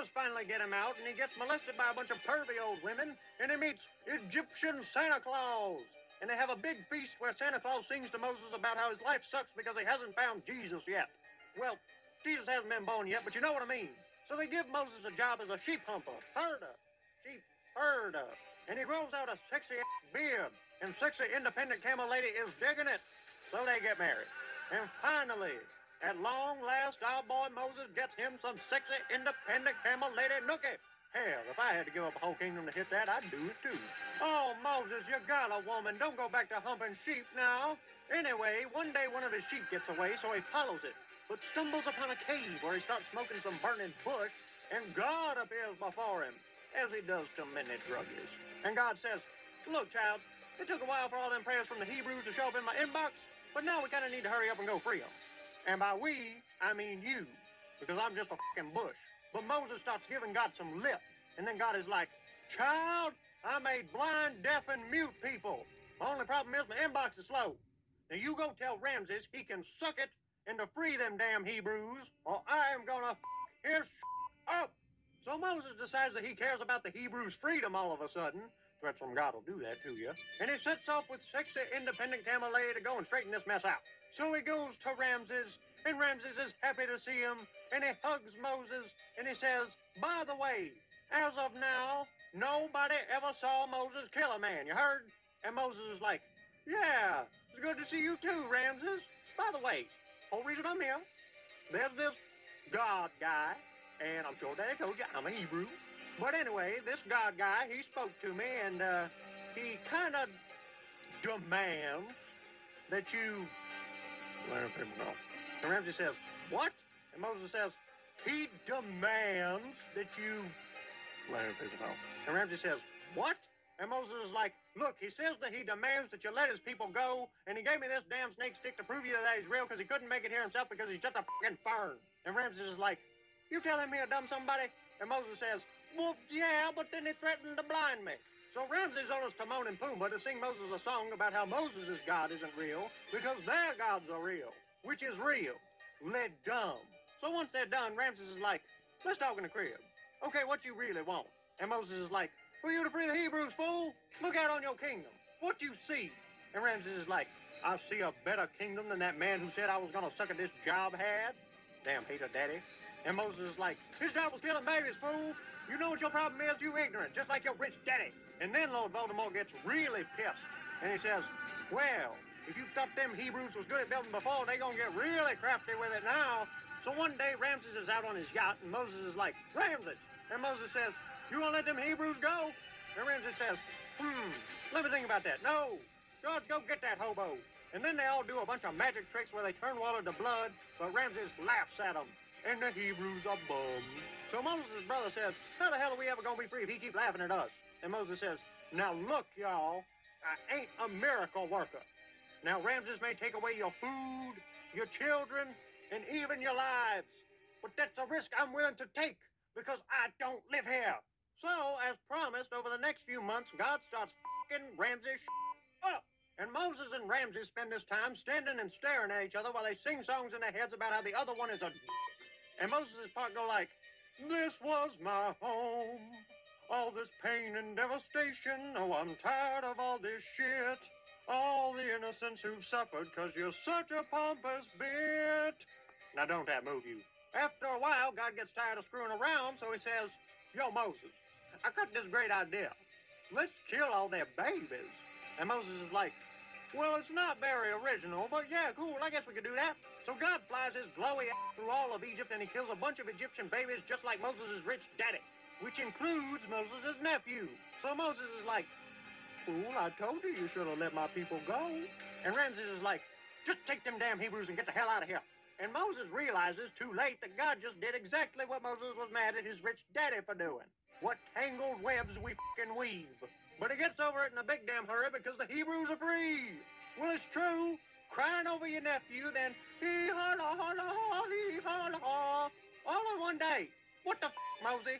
does finally get him out, and he gets molested by a bunch of pervy old women, and he meets Egyptian Santa Claus. And they have a big feast where Santa Claus sings to Moses about how his life sucks because he hasn't found Jesus yet. Well, Jesus hasn't been born yet, but you know what I mean. So they give Moses a job as a sheep humper, sheep herder. And he grows out a sexy beard, and sexy independent camel lady is digging it. So they get married. And finally, at long last, our boy Moses gets him some sexy independent camel lady nookie. Hell, if I had to give up a whole kingdom to hit that, I'd do it too. Oh, Moses, you got a woman. Don't go back to humping sheep now. Anyway, one day one of his sheep gets away, so he follows it, but stumbles upon a cave where he starts smoking some burning bush, and God appears before him, as he does to many druggies. And God says, look, child, it took a while for all them prayers from the Hebrews to show up in my inbox, but now we kind of need to hurry up and go free them. And by we, I mean you, because I'm just a fucking bush. But Moses starts giving God some lip, and then God is like, child, I made blind, deaf, and mute people. The only problem is my inbox is slow. Now you go tell Ramses he can suck it and to free them damn Hebrews, or I am gonna his up. So Moses decides that he cares about the Hebrews' freedom all of a sudden. Threats from God will do that to you. And he sets off with sexy, independent camel lady to go and straighten this mess out. So he goes to Ramses, and Ramses is happy to see him, and he hugs Moses, and he says, by the way, as of now, nobody ever saw Moses kill a man, you heard? And Moses is like, yeah, it's good to see you too, Ramses. By the way, whole reason I'm here, there's this God guy, and I'm sure Daddy told you I'm a Hebrew. But anyway, this God guy, he spoke to me, and he kind of demands that you... Let him go. And Ramses says, what? And Moses says, he demands that you... Let him go. And Ramses says, what? And Moses is like, look, he says that he demands that you let his people go, and he gave me this damn snake stick to prove you that he's real because he couldn't make it here himself because he's just a fucking fern. And Ramses is like, you telling me I dumb somebody? And Moses says, well, yeah, but then he threatened to blind me. So Ramses orders Timon and Pumbaa to sing Moses a song about how Moses' God isn't real because their gods are real, which is real. Let dumb. So once they're done, Ramses is like, let's talk in the crib. Okay, what you really want? And Moses is like, for you to free the Hebrews, fool. Look out on your kingdom. What you see? And Ramses is like, I see a better kingdom than that man who said I was going to suck at this job had. Damn hater daddy. And Moses is like, his job was killing babies, fool. You know what your problem is? You ignorant, just like your rich daddy. And then Lord Voldemort gets really pissed. And he says, well, if you thought them Hebrews was good at building before, they gonna get really crafty with it now. So one day, Ramses is out on his yacht, and Moses is like, Ramses. And Moses says, you gonna let them Hebrews go? And Ramses says, let me think about that. No, God's go get that hobo. And then they all do a bunch of magic tricks where they turn water to blood, but Ramses laughs at them. And the Hebrews are bummed. So Moses' brother says, how the hell are we ever gonna be free if he keep laughing at us? And Moses says, now look, y'all, I ain't a miracle worker. Now Ramses may take away your food, your children, and even your lives. But that's a risk I'm willing to take because I don't live here. So, as promised, over the next few months, God starts f***ing Ramses up. And Moses and Ramses spend this time standing and staring at each other while they sing songs in their heads about how the other one is a And Moses' part go like, this was my home. All this pain and devastation. Oh, I'm tired of all this shit. All the innocents who've suffered because you're such a pompous bit. Now don't that move you? After a while, God gets tired of screwing around, so he says, yo, Moses, I got this great idea. Let's kill all their babies. And Moses is like, well, it's not very original, but yeah, cool, I guess we could do that. So God flies his glowy ass through all of Egypt, and he kills a bunch of Egyptian babies just like Moses' rich daddy, which includes Moses' nephew. So Moses is like, fool, I told you should have let my people go. And Ramses is like, just take them damn Hebrews and get the hell out of here. And Moses realizes too late that God just did exactly what Moses was mad at his rich daddy for doing. What tangled webs we fucking weave. But he gets over it in a big damn hurry because the Hebrews are free. Well, it's true. Crying over your nephew, then hee-ha-la-ha-la-ha, hee-ha-la-ha, all in one day. What the Mosey?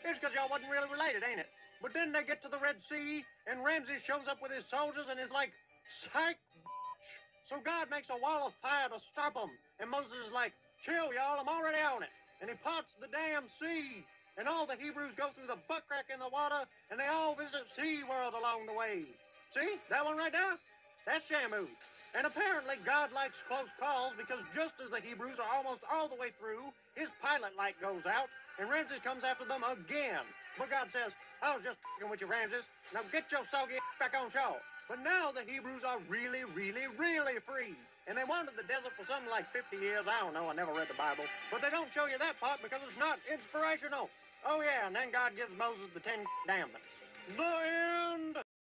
It's because y'all wasn't really related, ain't it? But then they get to the Red Sea, and Ramses shows up with his soldiers and is like, psych, bitch. So God makes a wall of fire to stop them. And Moses is like, chill, y'all, I'm already on it. And he parts the damn sea. and all the Hebrews go through the butt crack in the water, and they all visit SeaWorld along the way. See? That one right there? That's Shamu. And apparently God likes close calls because just as the Hebrews are almost all the way through, his pilot light goes out, and Ramses comes after them again. But God says, I was just f***ing with you, Ramses. Now get your soggy back on shore. But now the Hebrews are really, really, really free. And they wandered the desert for something like 50 years. I don't know, I never read the Bible. But they don't show you that part because it's not inspirational. Oh yeah, and then God gives Moses the 10 commandments. The end.